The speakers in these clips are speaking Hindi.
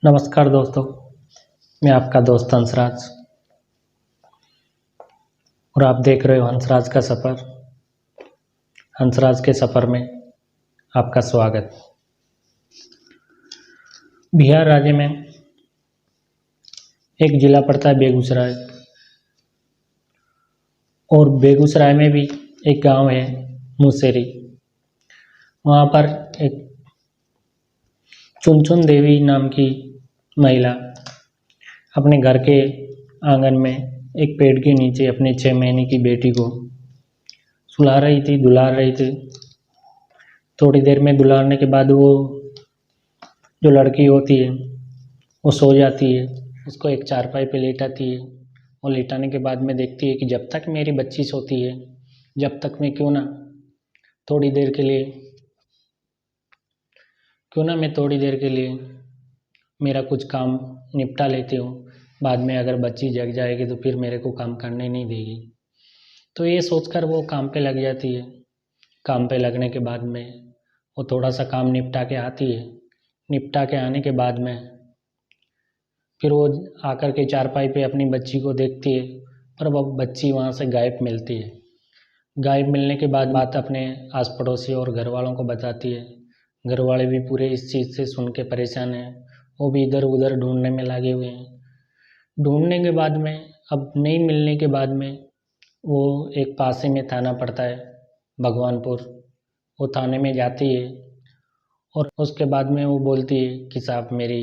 नमस्कार दोस्तों, मैं आपका दोस्त हंसराज और आप देख रहे हो हंसराज का सफ़र। हंसराज के सफ़र में आपका स्वागत। बिहार राज्य में एक जिला पड़ता है बेगूसराय, और बेगूसराय में भी एक गांव है मुसेरी। वहाँ पर एक चुनचुन देवी नाम की महिला अपने घर के आंगन में एक पेड़ के नीचे अपने 6 महीने की बेटी को सुला रही थी, दुलार रही थी। थोड़ी देर में दुलारने के बाद वो जो लड़की होती है वो सो जाती है, उसको एक चारपाई पे लेटाती है और लेटाने के बाद में देखती है कि जब तक मेरी बच्ची सोती है, जब तक मैं थोड़ी देर के लिए मैं थोड़ी देर के लिए मेरा कुछ काम निपटा लेती हूँ। बाद में अगर बच्ची जग जाएगी तो फिर मेरे को काम करने नहीं देगी। तो ये सोचकर वो काम पे लग जाती है। काम पे लगने के बाद में वो थोड़ा सा काम निपटा के आती है। निपटा के आने के बाद में फिर वो आकर के चारपाई पे अपनी बच्ची को देखती है, पर वो बच्ची वहाँ से गायब मिलती है। गायब मिलने के बाद बात अपने आस पड़ोसी और घर वालों को बताती है। घर वाले भी पूरे इस चीज़ से सुन के परेशान हैं। वो भी इधर उधर ढूंढने में लगे हुए हैं। ढूंढने के बाद में अब नहीं मिलने के बाद में वो एक पास ही में थाना पड़ता है भगवानपुर, वो थाने में जाती है और उसके बाद में वो बोलती है कि साहब, मेरी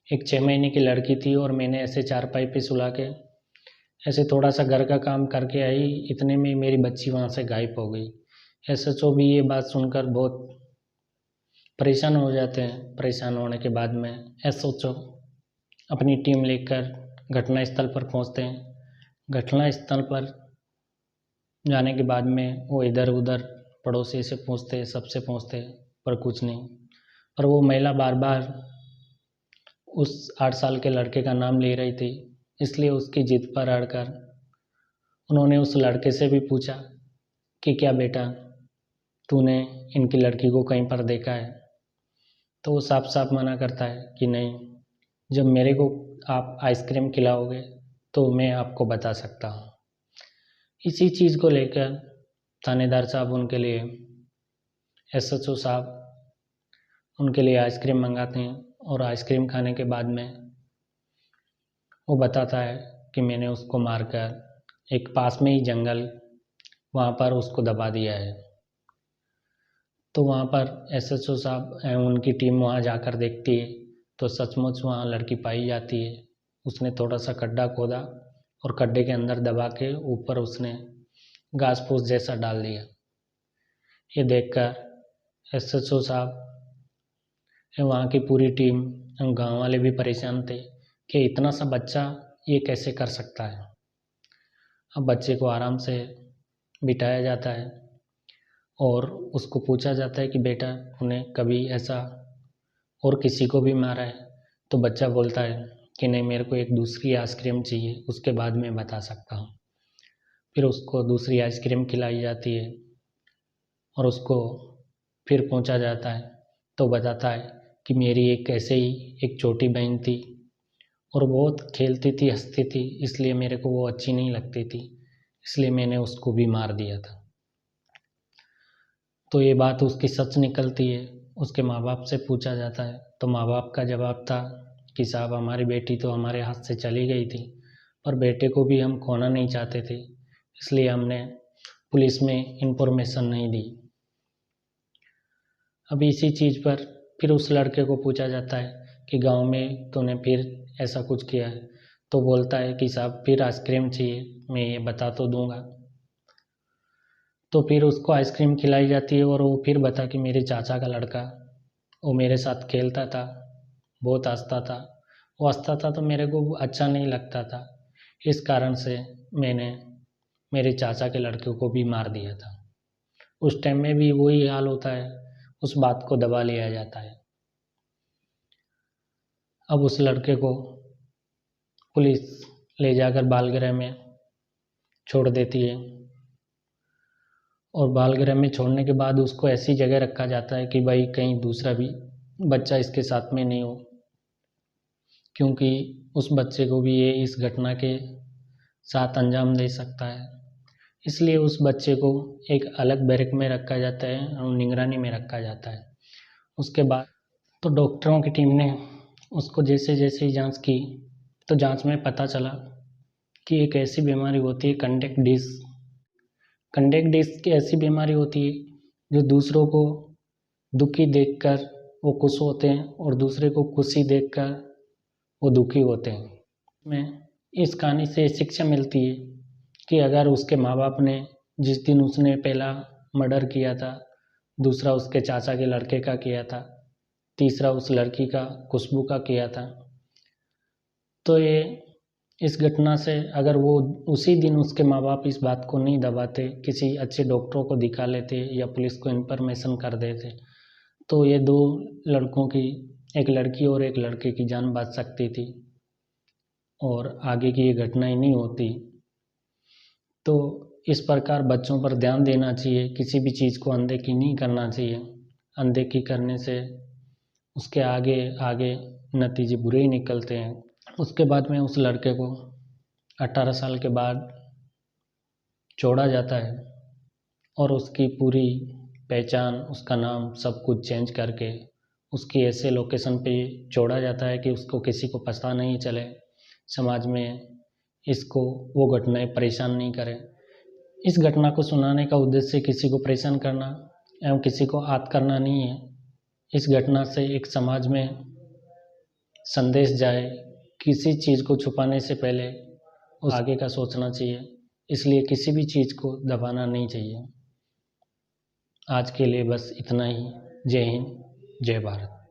एक 6 महीने की लड़की थी और मैंने ऐसे चारपाई पे सुला के ऐसे थोड़ा सा घर का काम करके आई, इतने में मेरी बच्ची वहाँ से गायब हो गई। एसएचओ भी ये बात सुनकर बहुत परेशान हो जाते हैं। परेशान होने के बाद में एसएचओ अपनी टीम लेकर घटनास्थल पर पहुँचते हैं। घटनास्थल पर जाने के बाद में वो इधर उधर पड़ोसी से पूछते, सबसे पूछते, पर कुछ नहीं। पर वो महिला बार बार उस 8 साल के लड़के का नाम ले रही थी, इसलिए उसकी जिद पर अड़कर उन्होंने उस लड़के से भी पूछा कि क्या बेटा, तूने इनकी लड़की को कहीं पर देखा है? तो वो साफ साफ मना करता है कि नहीं, जब मेरे को आप आइसक्रीम खिलाओगे तो मैं आपको बता सकता हूँ। इसी चीज़ को लेकर थानेदार साहब उनके लिए, एसएचओ साहब उनके लिए आइसक्रीम मंगाते हैं और आइसक्रीम खाने के बाद में वो बताता है कि मैंने उसको मारकर एक पास में ही जंगल, वहाँ पर उसको दबा दिया है। तो वहाँ पर एसएचओ साहब एवं उनकी टीम वहाँ जाकर देखती है तो सचमुच वहाँ लड़की पाई जाती है। उसने थोड़ा सा खड्डा खोदा और खड्डे के अंदर दबा के ऊपर उसने घास फूस जैसा डाल दिया। ये देखकर एसएचओ साहब, वहाँ की पूरी टीम, गांव वाले भी परेशान थे कि इतना सा बच्चा ये कैसे कर सकता है। अब बच्चे को आराम से बिठाया जाता है और उसको पूछा जाता है कि बेटा, तूने कभी ऐसा और किसी को भी मारा है? तो बच्चा बोलता है कि नहीं, मेरे को एक दूसरी आइसक्रीम चाहिए, उसके बाद मैं बता सकता हूँ। फिर उसको दूसरी आइसक्रीम खिलाई जाती है और उसको फिर पूछा जाता है तो बताता है कि मेरी एक ऐसे ही एक छोटी बहन थी और बहुत खेलती थी, हंसती थी, इसलिए मेरे को वो अच्छी नहीं लगती थी, इसलिए मैंने उसको भी मार दिया था। तो ये बात उसकी सच निकलती है। उसके माँ बाप से पूछा जाता है तो माँ बाप का जवाब था कि साहब, हमारी बेटी तो हमारे हाथ से चली गई थी, पर बेटे को भी हम खोना नहीं चाहते थे, इसलिए हमने पुलिस में इन्फॉर्मेशन नहीं दी। अब इसी चीज़ पर फिर उस लड़के को पूछा जाता है कि गांव में तूने फिर ऐसा कुछ किया है? तो बोलता है कि साहब, फिर आइसक्रीम चाहिए, मैं ये बता तो दूंगा। तो फिर उसको आइसक्रीम खिलाई जाती है और वो फिर बता कि मेरे चाचा का लड़का, वो मेरे साथ खेलता था, बहुत हंसता था, वो हंसता था तो मेरे को अच्छा नहीं लगता था, इस कारण से मैंने मेरे चाचा के लड़के को भी मार दिया था। उस टाइम में भी वही हाल होता है, उस बात को दबा लिया जाता है। अब उस लड़के को पुलिस ले जाकर बाल गृह में छोड़ देती है और बाल गृह में छोड़ने के बाद उसको ऐसी जगह रखा जाता है कि भाई कहीं दूसरा भी बच्चा इसके साथ में नहीं हो। क्योंकि उस बच्चे को भी ये इस घटना के साथ अंजाम दे सकता है। इसलिए उस बच्चे को एक अलग बैरक में रखा जाता है और निगरानी में रखा जाता है। उसके बाद तो डॉक्टरों की टीम ने उसको जैसे जैसे ही जांच की तो जांच में पता चला कि एक ऐसी बीमारी होती है कंडक्ट डिस्क। कंडक्ट डिस्क की ऐसी बीमारी होती है जो दूसरों को दुखी देखकर वो खुश होते हैं और दूसरे को खुशी देखकर वो दुखी होते हैं। में इस कहानी से शिक्षा मिलती है कि अगर उसके माँ बाप ने जिस दिन उसने पहला मर्डर किया था, दूसरा उसके चाचा के लड़के का किया था, तीसरा उस लड़की का खुशबू का किया था, तो ये इस घटना से अगर वो उसी दिन उसके माँ बाप इस बात को नहीं दबाते, किसी अच्छे डॉक्टरों को दिखा लेते या पुलिस को इन्फॉर्मेशन कर देते, तो ये दो लड़कों की, एक लड़की और एक लड़के की जान बच सकती थी और आगे की ये घटनाएं नहीं होती। तो इस प्रकार बच्चों पर ध्यान देना चाहिए, किसी भी चीज़ को अनदेखी नहीं करना चाहिए। अनदेखी करने से उसके आगे आगे नतीजे बुरे ही निकलते हैं। उसके बाद में उस लड़के को 18 साल के बाद छोड़ा जाता है और उसकी पूरी पहचान, उसका नाम, सब कुछ चेंज करके उसकी ऐसे लोकेशन पे छोड़ा जाता है कि उसको किसी को पता नहीं चले, समाज में इसको वो घटनाएं परेशान नहीं करें। इस घटना को सुनाने का उद्देश्य किसी को परेशान करना एवं किसी को आत करना नहीं है। इस घटना से एक समाज में संदेश जाए, किसी चीज़ को छुपाने से पहले उस आगे का सोचना चाहिए, इसलिए किसी भी चीज़ को दबाना नहीं चाहिए। आज के लिए बस इतना ही। जय हिंद, जय भारत।